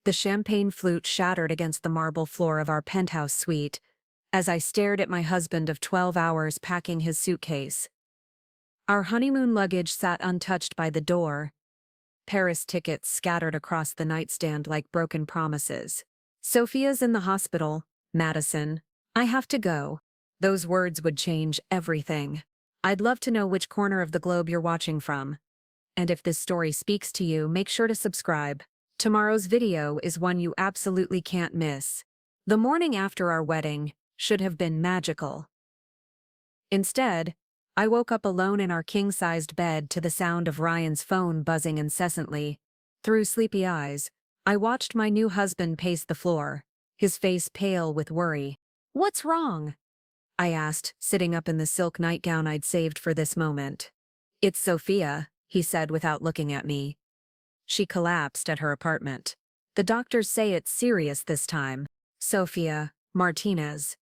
The champagne flute shattered against the marble floor of our penthouse suite as I stared at my husband of 12 hours packing his suitcase. Our honeymoon luggage sat untouched by the door, Paris tickets scattered across the nightstand like broken promises. "Sophia's in the hospital, Madison. I have to go." Those words would change everything. I'd love to know which corner of the globe you're watching from. And if this story speaks to you, make sure to subscribe. Tomorrow's video is one you absolutely can't miss. The morning after our wedding should have been magical. Instead, I woke up alone in our king-sized bed to the sound of Ryan's phone buzzing incessantly. Through sleepy eyes, I watched my new husband pace the floor, his face pale with worry. "What's wrong?" I asked, sitting up in the silk nightgown I'd saved for this moment. "It's Sophia," he said without looking at me. "She collapsed at her apartment. The doctors say it's serious this time." Sophia Martinez.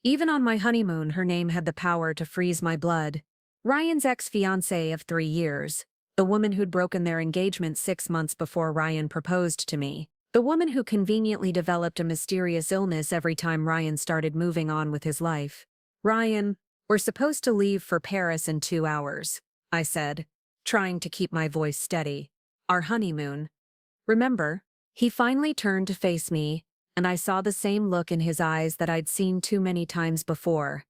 Even on my honeymoon, her name had the power to freeze my blood. Ryan's ex-fiancée of 3 years, the woman who'd broken their engagement 6 months before Ryan proposed to me, the woman who conveniently developed a mysterious illness every time Ryan started moving on with his life. "Ryan, we're supposed to leave for Paris in 2 hours," I said, trying to keep my voice steady. "Our honeymoon. Remember?" He finally turned to face me, and I saw the same look in his eyes that I'd seen too many times before.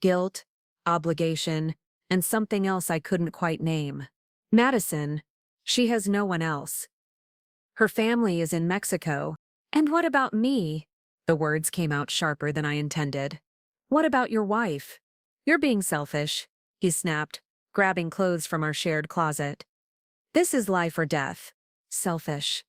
Guilt, obligation, and something else I couldn't quite name. "Madison, she has no one else. Her family is in Mexico." "And what about me?" The words came out sharper than I intended. "What about your wife?" "You're being selfish," he snapped, grabbing clothes from our shared closet. "This is life or death." Selfish.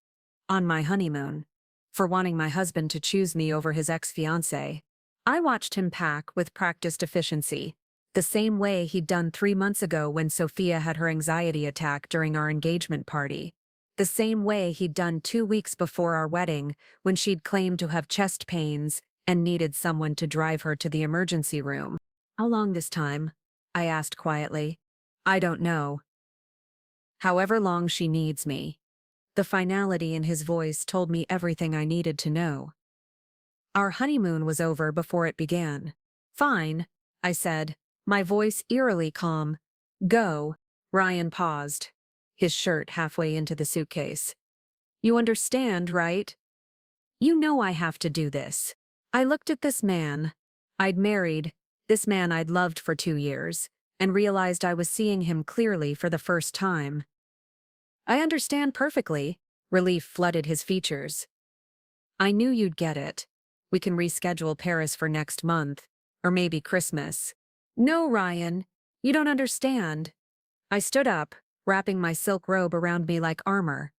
On my honeymoon. For wanting my husband to choose me over his ex-fiancée. I watched him pack with practiced efficiency, the same way he'd done 3 months ago when Sophia had her anxiety attack during our engagement party. The same way he'd done 2 weeks before our wedding when she'd claimed to have chest pains and needed someone to drive her to the emergency room. "How long this time?" I asked quietly. "I don't know. However long she needs me." The finality in his voice told me everything I needed to know. Our honeymoon was over before it began. "Fine," I said, my voice eerily calm. "Go." Ryan paused, his shirt halfway into the suitcase. "You understand, right? You know I have to do this." I looked at this man I'd married, this man I'd loved for 2 years, and realized I was seeing him clearly for the first time. "I understand perfectly." Relief flooded his features. "I knew you'd get it. We can reschedule Paris for next month, or maybe Christmas." "No, Ryan, you don't understand." I stood up, wrapping my silk robe around me like armor.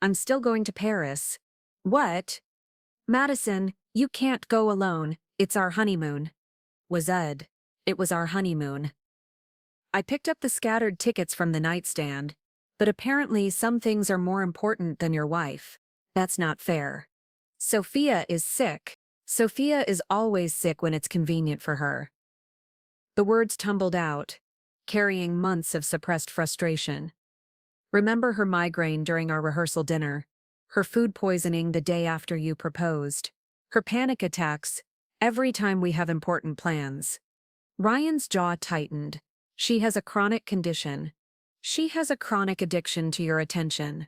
"I'm still going to Paris." "What?" "Madison, you can't go alone. It's our honeymoon." Was Ed. It was our honeymoon. I picked up the scattered tickets from the nightstand. "But apparently some things are more important than your wife. That's not fair. Sophia is sick." "Sophia is always sick when it's convenient for her." The words tumbled out, carrying months of suppressed frustration. "Remember her migraine during our rehearsal dinner, her food poisoning the day after you proposed, her panic attacks every time we have important plans." Ryan's jaw tightened. "She has a chronic condition. She has a chronic addiction to your attention."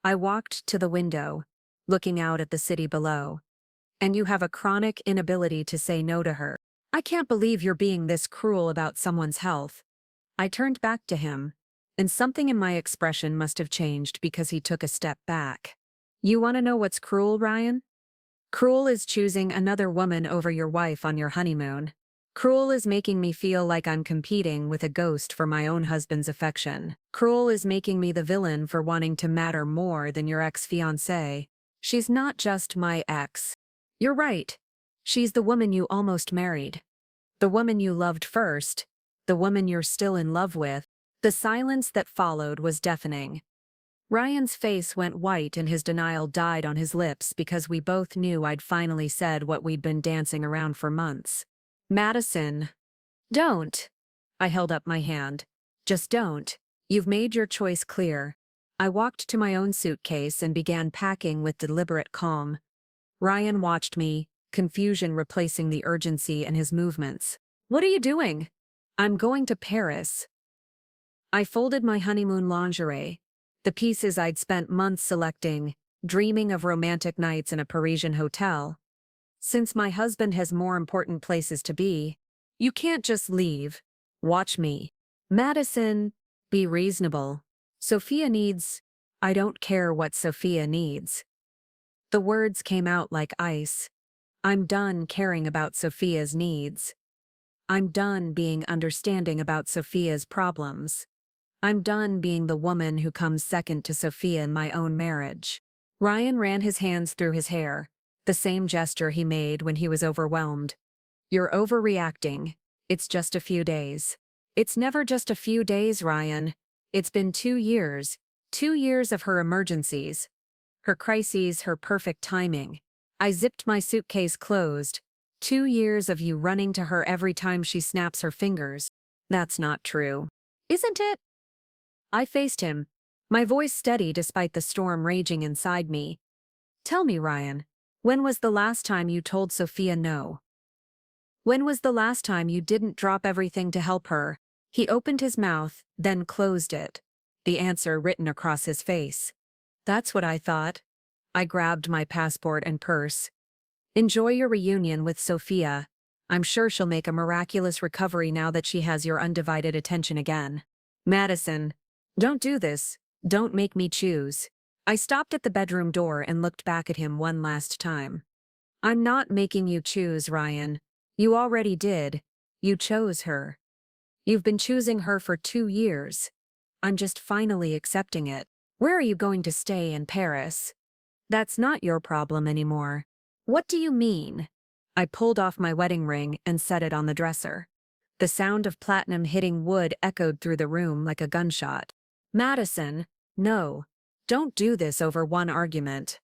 I walked to the window, looking out at the city below. "And you have a chronic inability to say no to her. I can't believe you're being this cruel about someone's health." I turned back to him, and something in my expression must have changed because he took a step back. "You want to know what's cruel, Ryan? Cruel is choosing another woman over your wife on your honeymoon. Cruel is making me feel like I'm competing with a ghost for my own husband's affection. Cruel is making me the villain for wanting to matter more than your ex-fiancée. She's not just my ex. You're right. She's the woman you almost married. The woman you loved first. The woman you're still in love with." The silence that followed was deafening. Ryan's face went white and his denial died on his lips because we both knew I'd finally said what we'd been dancing around for months. "Madison. Don't." I held up my hand. "Just don't. You've made your choice clear. I walked to my own suitcase and began packing with deliberate calm. Ryan watched me, confusion replacing the urgency in his movements. "What are you doing?" "I'm going to Paris." I folded my honeymoon lingerie, the pieces I'd spent months selecting, dreaming of romantic nights in a Parisian hotel. Since my husband has more important places to be, you can't just leave. Watch me. Madison, be reasonable. Sophia needs. I don't care what Sophia needs. The words came out like ice. I'm done caring about Sophia's needs. I'm done being understanding about Sophia's problems. I'm done being the woman who comes second to Sophia in my own marriage. Ryan ran his hands through his hair, the same gesture he made when he was overwhelmed. "You're overreacting. It's just a few days." "It's never just a few days, Ryan. It's been 2 years. 2 years of her emergencies. Her crises, her perfect timing. I zipped my suitcase closed. 2 years of you running to her every time she snaps her fingers. That's not true. Isn't it?" I faced him, my voice steady despite the storm raging inside me. "Tell me, Ryan, when was the last time you told Sophia no? When was the last time you didn't drop everything to help her?" He opened his mouth, then closed it, the answer written across his face. That's what I thought. I grabbed my passport and purse. "Enjoy your reunion with Sophia. I'm sure she'll make a miraculous recovery now that she has your undivided attention again." "Madison, don't do this. Don't make me choose." I stopped at the bedroom door and looked back at him one last time. "I'm not making you choose, Ryan. You already did. You chose her. You've been choosing her for 2 years. I'm just finally accepting it. Where are you going to stay in Paris? That's not your problem anymore." "What do you mean?" I pulled off my wedding ring and set it on the dresser. The sound of platinum hitting wood echoed through the room like a gunshot. "Madison, no. Don't do this over one argument."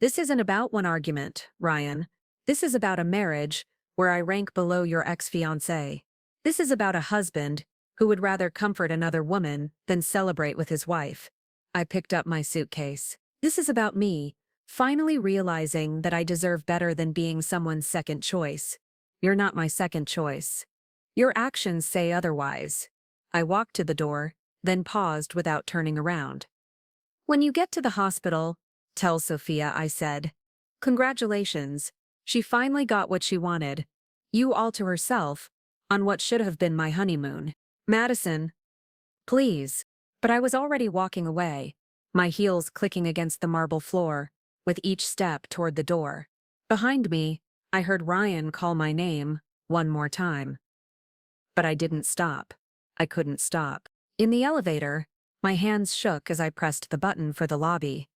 "This isn't about one argument, Ryan. This is about a marriage where I rank below your ex-fiancé. This is about a husband who would rather comfort another woman than celebrate with his wife." I picked up my suitcase. "This is about me, finally realizing that I deserve better than being someone's second choice." "You're not my second choice. Your actions say otherwise." I walked to the door, then paused without turning around. "When you get to the hospital, tell Sophia I said, congratulations, she finally got what she wanted. You all to herself, on what should have been my honeymoon." "Madison, please." But I was already walking away, my heels clicking against the marble floor, with each step toward the door. Behind me, I heard Ryan call my name one more time. But I didn't stop. I couldn't stop. In the elevator, my hands shook as I pressed the button for the lobby.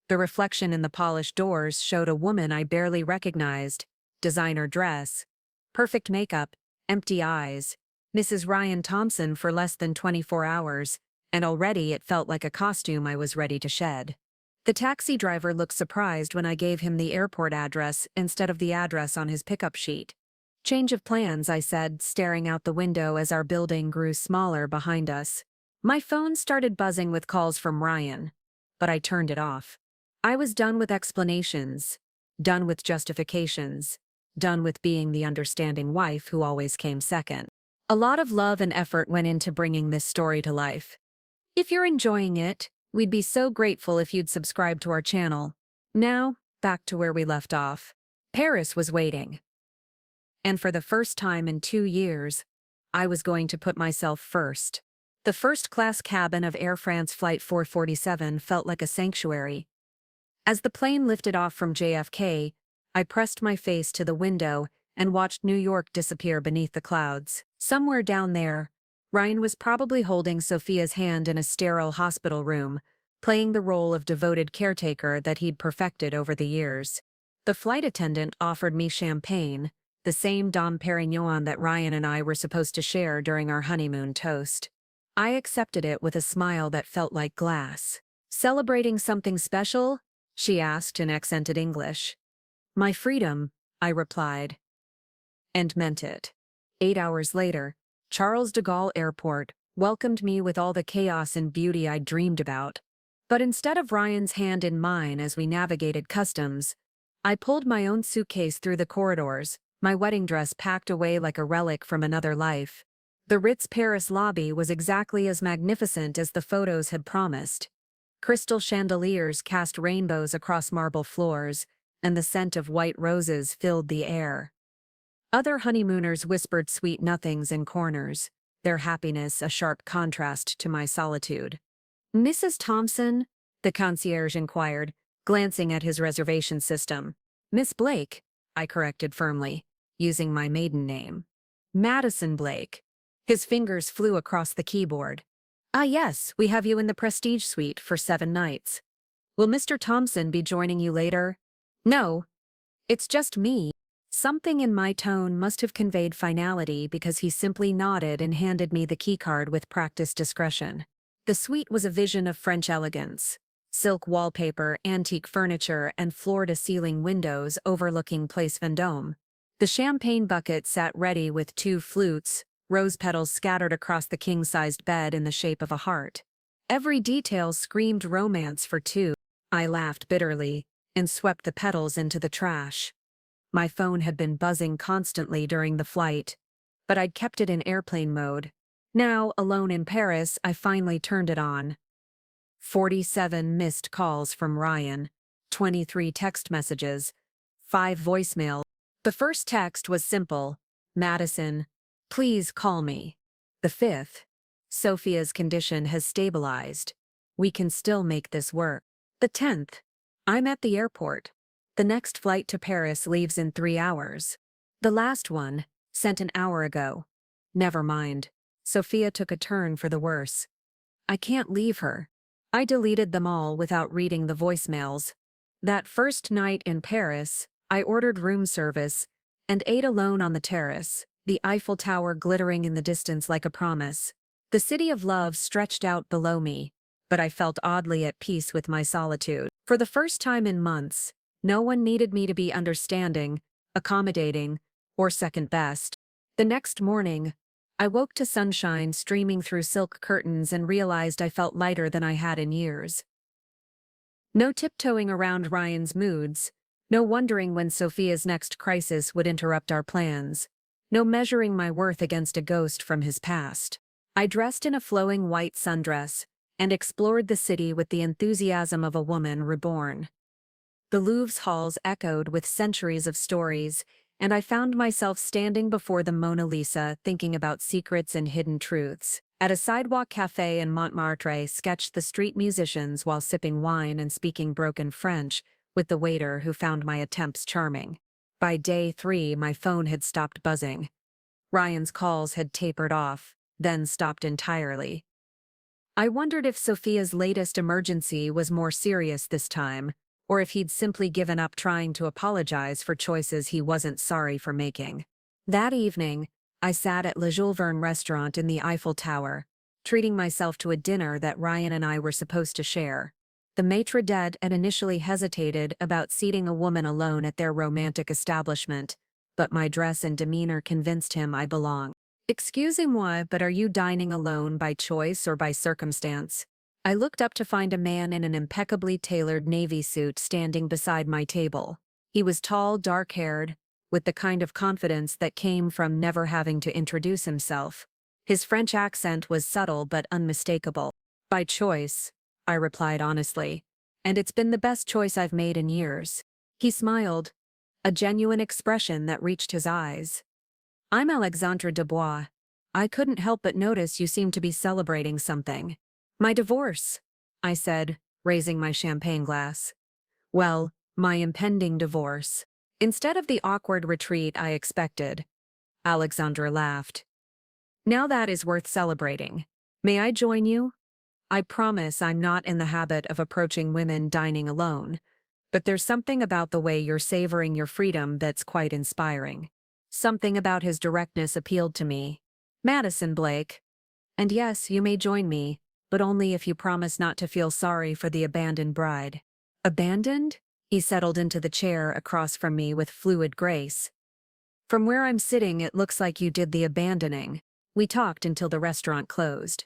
The reflection in the polished doors showed a woman I barely recognized, designer dress, perfect makeup, empty eyes, Mrs. Ryan Thompson for less than 24 hours, and already it felt like a costume I was ready to shed. The taxi driver looked surprised when I gave him the airport address instead of the address on his pickup sheet. "Change of plans," I said, staring out the window as our building grew smaller behind us. My phone started buzzing with calls from Ryan, but I turned it off. I was done with explanations, done with justifications, done with being the understanding wife who always came second. A lot of love and effort went into bringing this story to life. If you're enjoying it, we'd be so grateful if you'd subscribe to our channel. Now, back to where we left off. Paris was waiting. And for the first time in 2 years, I was going to put myself first. The first-class cabin of Air France Flight 447 felt like a sanctuary. As the plane lifted off from JFK, I pressed my face to the window and watched New York disappear beneath the clouds. Somewhere down there, Ryan was probably holding Sophia's hand in a sterile hospital room, playing the role of devoted caretaker that he'd perfected over the years. The flight attendant offered me champagne, the same Dom Perignon that Ryan and I were supposed to share during our honeymoon toast. I accepted it with a smile that felt like glass. "Celebrating something special?" she asked in accented English. "My freedom," I replied. And meant it. 8 hours later, Charles de Gaulle Airport welcomed me with all the chaos and beauty I'd dreamed about. But instead of Ryan's hand in mine as we navigated customs, I pulled my own suitcase through the corridors, my wedding dress packed away like a relic from another life. The Ritz Paris lobby was exactly as magnificent as the photos had promised. Crystal chandeliers cast rainbows across marble floors, and the scent of white roses filled the air. Other honeymooners whispered sweet nothings in corners, their happiness a sharp contrast to my solitude. "Mrs. Thompson?" the concierge inquired, glancing at his reservation system. "Miss Blake," I corrected firmly, using my maiden name. "Madison Blake." His fingers flew across the keyboard. "Ah yes, we have you in the Prestige Suite for 7 nights. Will Mr. Thompson be joining you later?" "No. It's just me." Something in my tone must have conveyed finality because he simply nodded and handed me the keycard with practiced discretion. The suite was a vision of French elegance. Silk wallpaper, antique furniture, and floor-to-ceiling windows overlooking Place Vendôme. The champagne bucket sat ready with 2 flutes, rose petals scattered across the king-sized bed in the shape of a heart. Every detail screamed romance for 2. I laughed bitterly and swept the petals into the trash. My phone had been buzzing constantly during the flight, but I'd kept it in airplane mode. Now, alone in Paris, I finally turned it on. 47 missed calls from Ryan, 23 text messages, 5 voicemails. The first text was simple: "Madison, please call me." The 5th: "Sophia's condition has stabilized. We can still make this work." The 10th: "I'm at the airport. The next flight to Paris leaves in 3 hours." The last one, sent an hour ago. Never mind. Sophia took a turn for the worse. I can't leave her. I deleted them all without reading the voicemails. That first night in Paris, I ordered room service and ate alone on the terrace, the Eiffel Tower glittering in the distance like a promise. The city of love stretched out below me, but I felt oddly at peace with my solitude. For the first time in months, no one needed me to be understanding, accommodating, or second best. The next morning, I woke to sunshine streaming through silk curtains and realized I felt lighter than I had in years. No tiptoeing around Ryan's moods, no wondering when Sophia's next crisis would interrupt our plans, no measuring my worth against a ghost from his past. I dressed in a flowing white sundress and explored the city with the enthusiasm of a woman reborn. The Louvre's halls echoed with centuries of stories, and I found myself standing before the Mona Lisa thinking about secrets and hidden truths. At a sidewalk cafe in Montmartre, sketched the street musicians while sipping wine and speaking broken French with the waiter who found my attempts charming. By day 3, my phone had stopped buzzing. Ryan's calls had tapered off, then stopped entirely. I wondered if Sophia's latest emergency was more serious this time, or if he'd simply given up trying to apologize for choices he wasn't sorry for making. That evening, I sat at Le Jules Verne restaurant in the Eiffel Tower, treating myself to a dinner that Ryan and I were supposed to share. The maitre d' had initially hesitated about seating a woman alone at their romantic establishment, but my dress and demeanor convinced him I belonged. "Excusez-moi, but are you dining alone by choice or by circumstance?" I looked up to find a man in an impeccably tailored navy suit standing beside my table. He was tall, dark-haired, with the kind of confidence that came from never having to introduce himself. His French accent was subtle but unmistakable. "By choice," I replied honestly, "and it's been the best choice I've made in years." He smiled, a genuine expression that reached his eyes. "I'm Alexandre Dubois. I couldn't help but notice you seem to be celebrating something." "My divorce," I said, raising my champagne glass. "Well, my impending divorce." Instead of the awkward retreat I expected, Alexandre laughed. "Now that is worth celebrating. May I join you? I promise I'm not in the habit of approaching women dining alone, but there's something about the way you're savoring your freedom that's quite inspiring." Something about his directness appealed to me. "Madison Blake. And yes, you may join me, but only if you promise not to feel sorry for the abandoned bride." "Abandoned?" He settled into the chair across from me with fluid grace. "From where I'm sitting, it looks like you did the abandoning." We talked until the restaurant closed.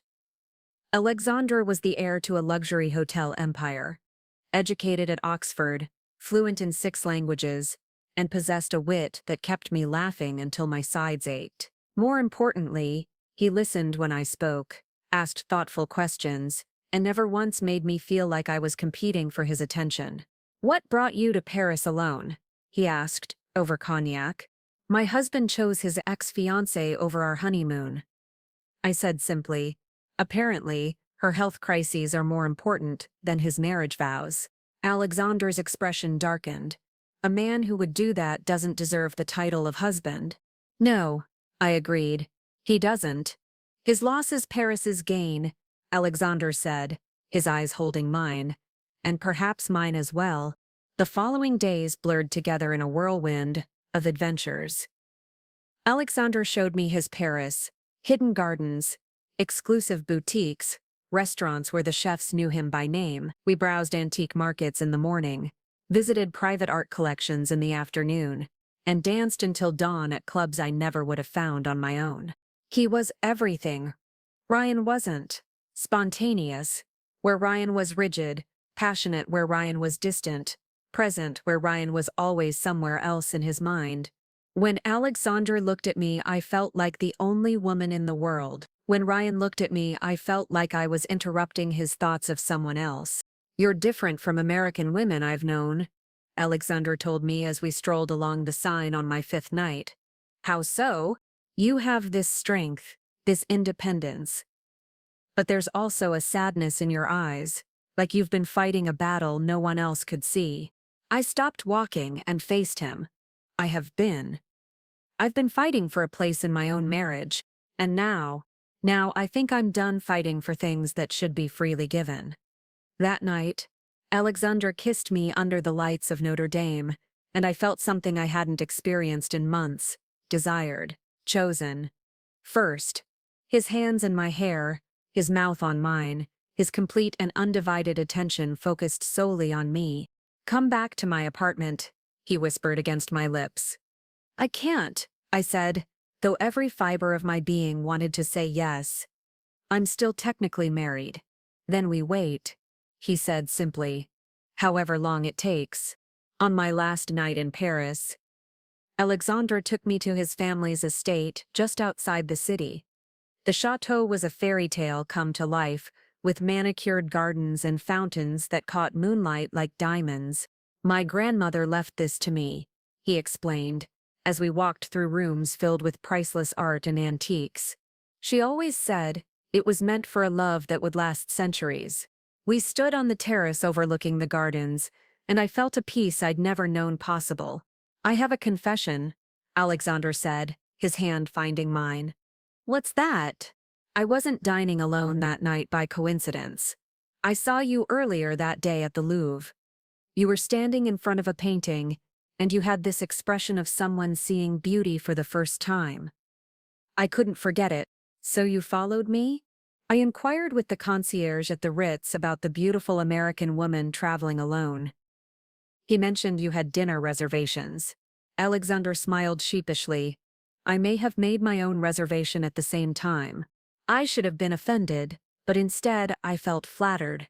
Alexander was the heir to a luxury hotel empire, educated at Oxford, fluent in 6 languages, and possessed a wit that kept me laughing until my sides ached. More importantly, he listened when I spoke, asked thoughtful questions, and never once made me feel like I was competing for his attention. "What brought you to Paris alone?" he asked, over cognac. "My husband chose his ex-fiancée over our honeymoon," I said simply. Apparently, her health crises are more important than his marriage vows. Alexander's expression darkened. A man who would do that doesn't deserve the title of husband. "No," I agreed. "He doesn't. His loss is Paris's gain," Alexander said, his eyes holding mine. "And perhaps mine as well." The following days blurred together in a whirlwind of adventures. Alexander showed me his Paris, hidden gardens, exclusive boutiques, restaurants where the chefs knew him by name. We browsed antique markets in the morning, visited private art collections in the afternoon, and danced until dawn at clubs I never would have found on my own. He was everything Ryan wasn't. Spontaneous, where Ryan was rigid; passionate where Ryan was distant; present where Ryan was always somewhere else in his mind. When Alexander looked at me, I felt like the only woman in the world. When Ryan looked at me, I felt like I was interrupting his thoughts of someone else. "You're different from American women I've known," Alexander told me as we strolled along the Seine on my 5th night. "How so?" "You have this strength, this independence. But there's also a sadness in your eyes, like you've been fighting a battle no one else could see." I stopped walking and faced him. I've been fighting for a place in my own marriage, and now I think I'm done fighting for things that should be freely given. That night, Alexander kissed me under the lights of Notre Dame, and I felt something I hadn't experienced in months: desired, chosen. First, his hands in my hair, his mouth on mine, his complete and undivided attention focused solely on me. "Come back to my apartment," he whispered against my lips. "I can't," I said, though every fiber of my being wanted to say yes. "I'm still technically married." "Then we wait," he said simply. "However long it takes." On my last night in Paris, Alexander took me to his family's estate just outside the city. The chateau was a fairy tale come to life, with manicured gardens and fountains that caught moonlight like diamonds. "My grandmother left this to me," he explained, as we walked through rooms filled with priceless art and antiques. "She always said it was meant for a love that would last centuries." We stood on the terrace overlooking the gardens, and I felt a peace I'd never known possible. "I have a confession," Alexander said, his hand finding mine. "What's that?" "I wasn't dining alone that night by coincidence. I saw you earlier that day at the Louvre. You were standing in front of a painting, and you had this expression of someone seeing beauty for the first time. I couldn't forget it." "So you followed me?" I inquired with the concierge at the Ritz about the beautiful American woman traveling alone. "He mentioned you had dinner reservations." Alexander smiled sheepishly. "I may have made my own reservation at the same time." I should have been offended, but instead I felt flattered.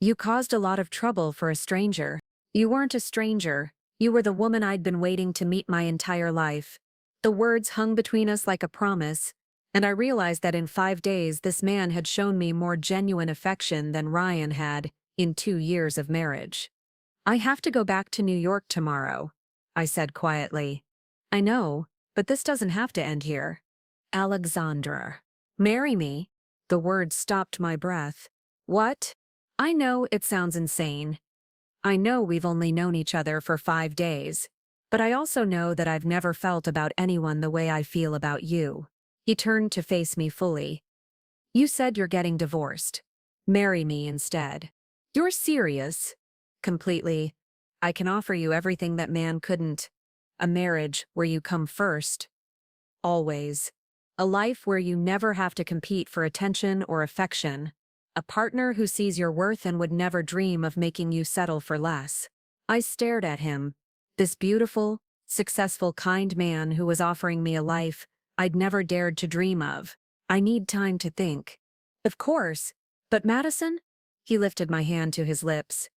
"You caused a lot of trouble for a stranger." "You weren't a stranger. You were the woman I'd been waiting to meet my entire life." The words hung between us like a promise, and I realized that in 5 days this man had shown me more genuine affection than Ryan had in 2 years of marriage. "I have to go back to New York tomorrow," I said quietly. "I know, but this doesn't have to end here." "Alexandra. Marry me?" The words stopped my breath. "What?" "I know it sounds insane. I know we've only known each other for 5 days. But I also know that I've never felt about anyone the way I feel about you." He turned to face me fully. "You said you're getting divorced. Marry me instead." "You're serious?" "Completely. I can offer you everything that man couldn't. A marriage where you come first. Always. A life where you never have to compete for attention or affection. A partner who sees your worth and would never dream of making you settle for less." I stared at him. This beautiful, successful, kind man who was offering me a life I'd never dared to dream of. "I need time to think." "Of course, But Madison? He lifted my hand to his lips.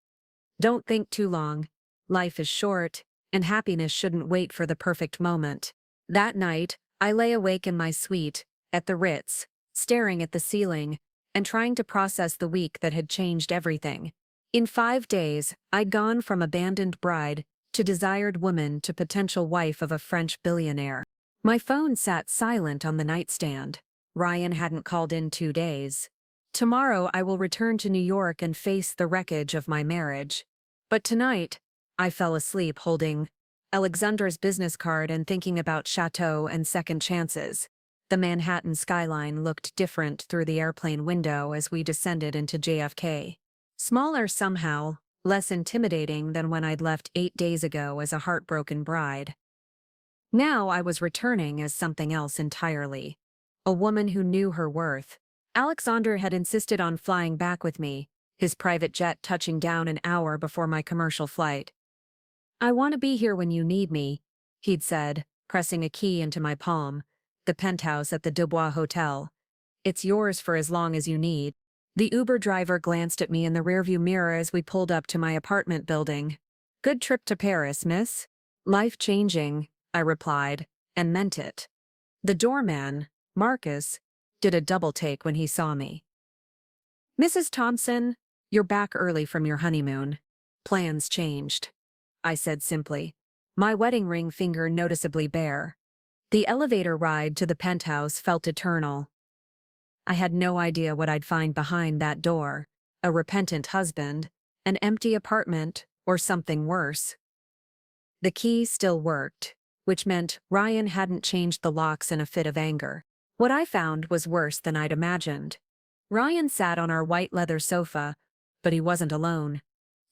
Don't think too long. Life is short, and happiness shouldn't wait for the perfect moment. That night, I lay awake in my suite, at the Ritz, staring at the ceiling, and trying to process the week that had changed everything. In 5 days, I'd gone from abandoned bride to desired woman to potential wife of a French billionaire. My phone sat silent on the nightstand. Ryan hadn't called in 2 days. Tomorrow I will return to New York and face the wreckage of my marriage. But tonight, I fell asleep holding Alexandra's business card and thinking about chateau and second chances. The Manhattan skyline looked different through the airplane window as we descended into JFK. Smaller somehow, less intimidating than when I'd left 8 days ago as a heartbroken bride. Now I was returning as something else entirely. A woman who knew her worth. Alexander had insisted on flying back with me, his private jet touching down an hour before my commercial flight. "I want to be here when you need me," he'd said, pressing a key into my palm. "The penthouse at the Dubois Hotel. It's yours for as long as you need." The Uber driver glanced at me in the rearview mirror as we pulled up to my apartment building. "Good trip to Paris, miss?" "Life-changing," I replied, and meant it. The doorman, Marcus, did a double-take when he saw me. "Mrs. Thompson, you're back early from your honeymoon. Plans changed," I said simply, my wedding ring finger noticeably bare. The elevator ride to the penthouse felt eternal. I had no idea what I'd find behind that door: a repentant husband, an empty apartment, or something worse. The key still worked, which meant Ryan hadn't changed the locks in a fit of anger. What I found was worse than I'd imagined. Ryan sat on our white leather sofa, but he wasn't alone.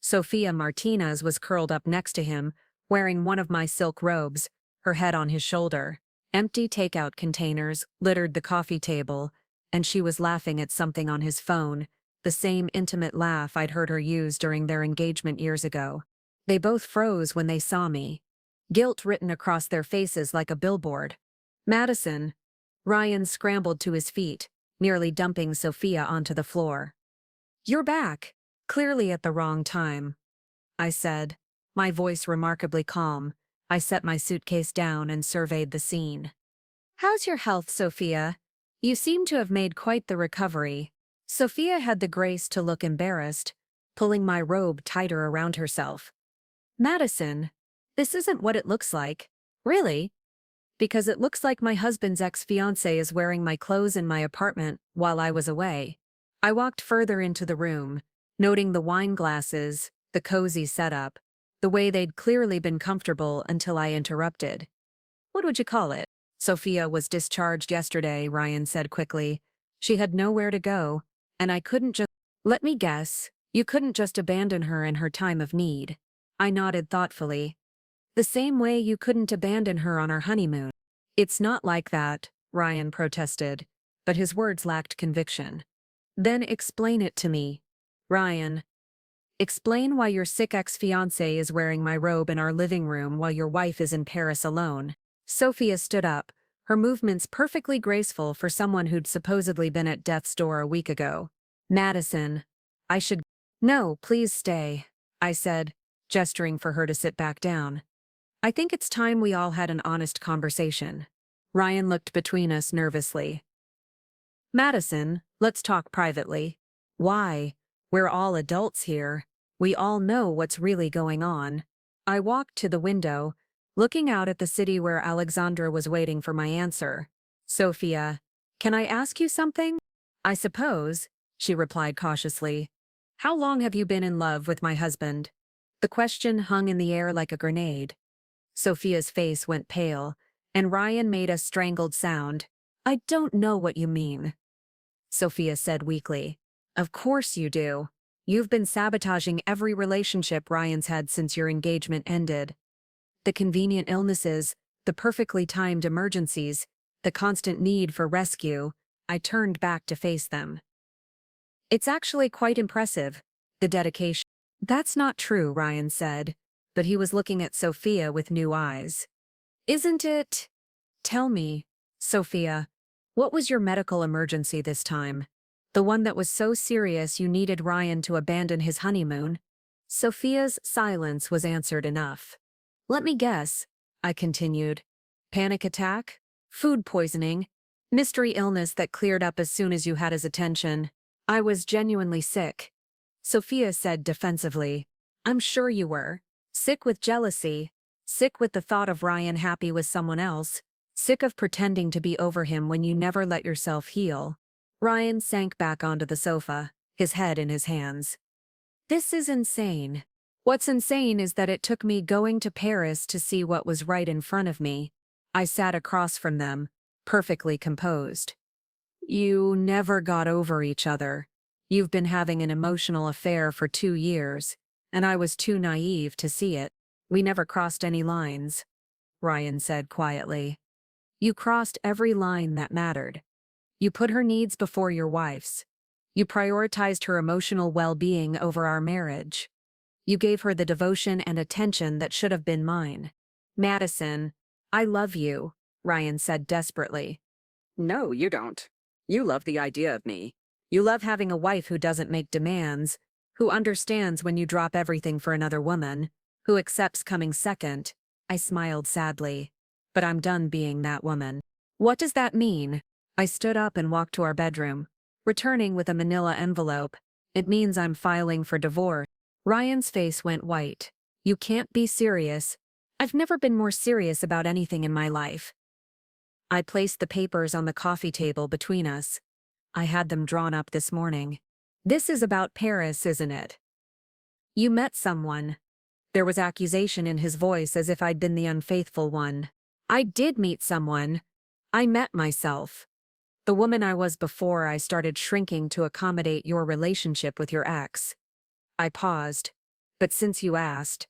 Sophia Martinez was curled up next to him, wearing one of my silk robes, her head on his shoulder. Empty takeout containers littered the coffee table, and she was laughing at something on his phone, the same intimate laugh I'd heard her use during their engagement years ago. They both froze when they saw me, guilt written across their faces like a billboard. "Madison." Ryan scrambled to his feet, nearly dumping Sophia onto the floor. "You're back, clearly at the wrong time," I said, my voice remarkably calm. I set my suitcase down and surveyed the scene. "How's your health, Sophia? You seem to have made quite the recovery." Sophia had the grace to look embarrassed, pulling my robe tighter around herself. "Madison, this isn't what it looks like." "Really?" "Because it looks like my husband's ex-fiancé is wearing my clothes in my apartment while I was away." I walked further into the room, noting the wine glasses, the cozy setup, the way they'd clearly been comfortable until I interrupted. "What would you call it?" "Sophia was discharged yesterday," Ryan said quickly. "She had nowhere to go, and I couldn't just—" "Let me guess, you couldn't just abandon her in her time of need." I nodded thoughtfully. "The same way you couldn't abandon her on our honeymoon." "It's not like that," Ryan protested, but his words lacked conviction. "Then explain it to me." "Ryan, explain why your sick ex-fiancé is wearing my robe in our living room while your wife is in Paris alone." Sophia stood up, her movements perfectly graceful for someone who'd supposedly been at death's door a week ago. "Madison, I should—" "No, please stay," I said, gesturing for her to sit back down. "I think it's time we all had an honest conversation." Ryan looked between us nervously. "Madison, let's talk privately." "Why? We're all adults here. We all know what's really going on." I walked to the window, looking out at the city where Alexandra was waiting for my answer. "Sophia, can I ask you something?" "I suppose," she replied cautiously. "How long have you been in love with my husband?" The question hung in the air like a grenade. Sophia's face went pale, and Ryan made a strangled sound. "I don't know what you mean," Sophia said weakly. "Of course you do. You've been sabotaging every relationship Ryan's had since your engagement ended. The convenient illnesses, the perfectly timed emergencies, the constant need for rescue." I turned back to face them. "It's actually quite impressive, the dedication." "That's not true," Ryan said, but he was looking at Sophia with new eyes. "Isn't it? Tell me, Sophia, what was your medical emergency this time?" The one that was so serious you needed Ryan to abandon his honeymoon? Sophia's silence was answered enough. Let me guess, I continued. Panic attack? Food poisoning? Mystery illness that cleared up as soon as you had his attention? I was genuinely sick. Sophia said defensively. I'm sure you were. Sick with jealousy. Sick with the thought of Ryan happy with someone else. Sick of pretending to be over him when you never let yourself heal. Ryan sank back onto the sofa, his head in his hands. This is insane. What's insane is that it took me going to Paris to see what was right in front of me. I sat across from them, perfectly composed. You never got over each other. You've been having an emotional affair for 2 years, and I was too naive to see it. We never crossed any lines, Ryan said quietly. You crossed every line that mattered. You put her needs before your wife's. You prioritized her emotional well-being over our marriage. You gave her the devotion and attention that should have been mine. Madison, I love you, Ryan said desperately. No, you don't. You love the idea of me. You love having a wife who doesn't make demands, who understands when you drop everything for another woman, who accepts coming second. I smiled sadly. But I'm done being that woman. What does that mean? I stood up and walked to our bedroom, returning with a manila envelope. It means I'm filing for divorce. Ryan's face went white. You can't be serious. I've never been more serious about anything in my life. I placed the papers on the coffee table between us. I had them drawn up this morning. This is about Paris, isn't it? You met someone. There was accusation in his voice as if I'd been the unfaithful one. I did meet someone. I met myself. The woman I was before I started shrinking to accommodate your relationship with your ex. I paused. But since you asked,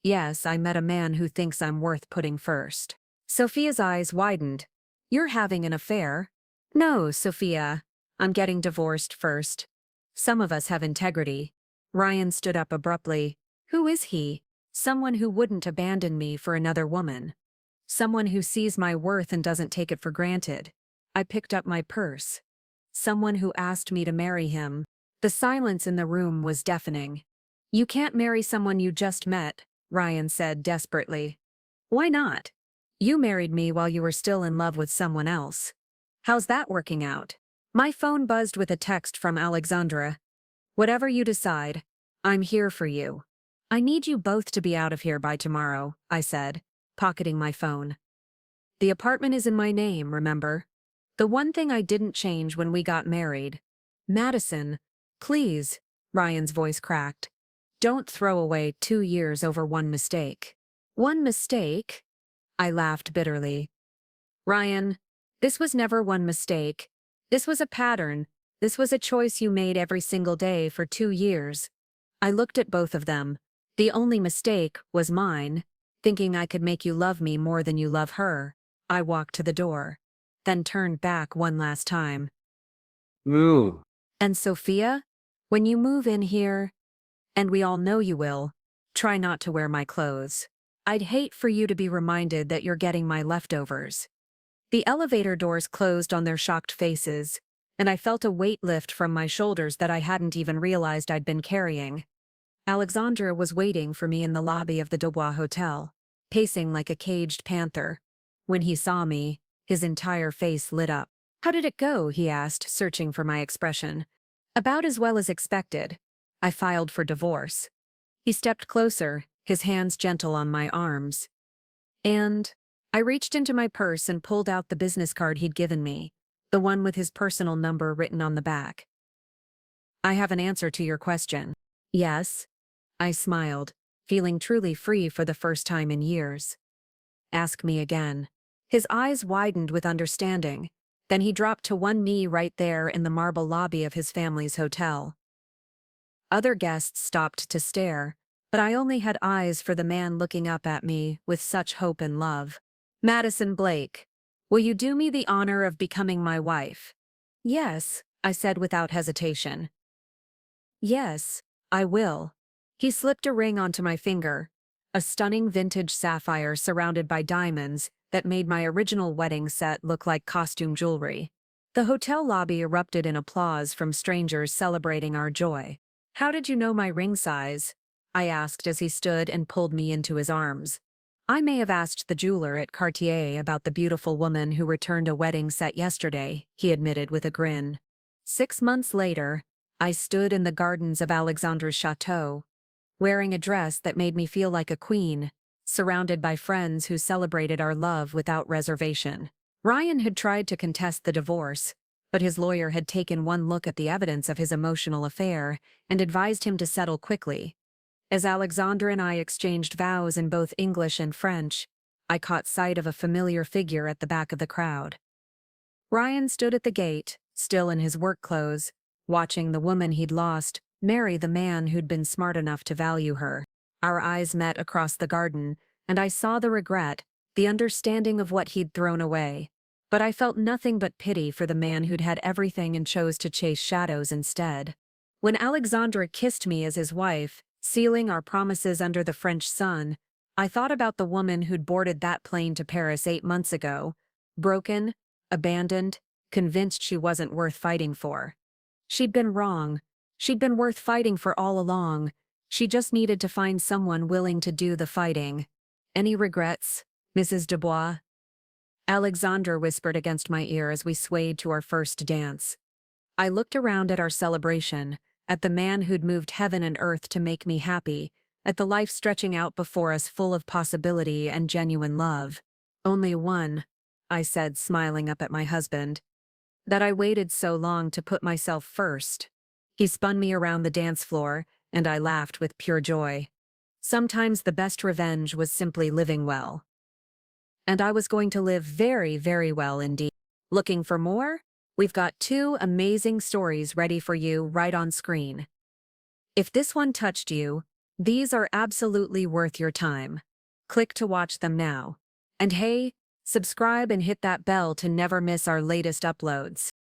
yes, I met a man who thinks I'm worth putting first. Sophia's eyes widened. You're having an affair? No, Sophia. I'm getting divorced first. Some of us have integrity. Ryan stood up abruptly. Who is he? Someone who wouldn't abandon me for another woman. Someone who sees my worth and doesn't take it for granted. I picked up my purse. Someone who asked me to marry him. The silence in the room was deafening. You can't marry someone you just met, Ryan said desperately. Why not? You married me while you were still in love with someone else. How's that working out? My phone buzzed with a text from Alexandra. Whatever you decide, I'm here for you. I need you both to be out of here by tomorrow, I said, pocketing my phone. The apartment is in my name, remember? The one thing I didn't change when we got married. Madison, please, Ryan's voice cracked. Don't throw away 2 years over one mistake. One mistake? I laughed bitterly. Ryan, this was never one mistake. This was a pattern. This was a choice you made every single day for 2 years. I looked at both of them. The only mistake was mine, thinking I could make you love me more than you love her. I walked to the door, then turned back one last time. Moo. And Sophia, when you move in here, and we all know you will, try not to wear my clothes. I'd hate for you to be reminded that you're getting my leftovers. The elevator doors closed on their shocked faces, and I felt a weight lift from my shoulders that I hadn't even realized I'd been carrying. Alexandra was waiting for me in the lobby of the Dubois Hotel, pacing like a caged panther. When he saw me, his entire face lit up. How did it go? He asked, searching for my expression. About as well as expected. I filed for divorce. He stepped closer, his hands gentle on my arms. And I reached into my purse and pulled out the business card he'd given me, the one with his personal number written on the back. I have an answer to your question. Yes? I smiled, feeling truly free for the first time in years. Ask me again. His eyes widened with understanding. Then he dropped to one knee right there in the marble lobby of his family's hotel. Other guests stopped to stare, but I only had eyes for the man looking up at me with such hope and love. Madison Blake, will you do me the honor of becoming my wife? Yes, I said without hesitation. Yes, I will. He slipped a ring onto my finger, a stunning vintage sapphire surrounded by diamonds that made my original wedding set look like costume jewelry. The hotel lobby erupted in applause from strangers celebrating our joy. "How did you know my ring size?" I asked as he stood and pulled me into his arms. I may have asked the jeweler at Cartier about the beautiful woman who returned a wedding set yesterday, he admitted with a grin. 6 months later, I stood in the gardens of Alexandre's chateau, wearing a dress that made me feel like a queen, surrounded by friends who celebrated our love without reservation. Ryan had tried to contest the divorce, but his lawyer had taken one look at the evidence of his emotional affair and advised him to settle quickly. As Alexandre and I exchanged vows in both English and French, I caught sight of a familiar figure at the back of the crowd. Ryan stood at the gate, still in his work clothes, watching the woman he'd lost marry the man who'd been smart enough to value her. Our eyes met across the garden, and I saw the regret, the understanding of what he'd thrown away. But I felt nothing but pity for the man who'd had everything and chose to chase shadows instead. When Alexandre kissed me as his wife, sealing our promises under the French sun, I thought about the woman who'd boarded that plane to Paris 8 months ago, broken, abandoned, convinced she wasn't worth fighting for. She'd been wrong. She'd been worth fighting for all along. She just needed to find someone willing to do the fighting. "Any regrets, Mrs. Dubois?" Alexandre whispered against my ear as we swayed to our first dance. I looked around at our celebration, at the man who'd moved heaven and earth to make me happy, at the life stretching out before us full of possibility and genuine love. "Only one," I said, smiling up at my husband. "That I waited so long to put myself first." He spun me around the dance floor, and I laughed with pure joy. Sometimes the best revenge was simply living well. And I was going to live very, very well indeed. Looking for more? We've got 2 amazing stories ready for you right on screen. If this one touched you, these are absolutely worth your time. Click to watch them now. And hey, subscribe and hit that bell to never miss our latest uploads.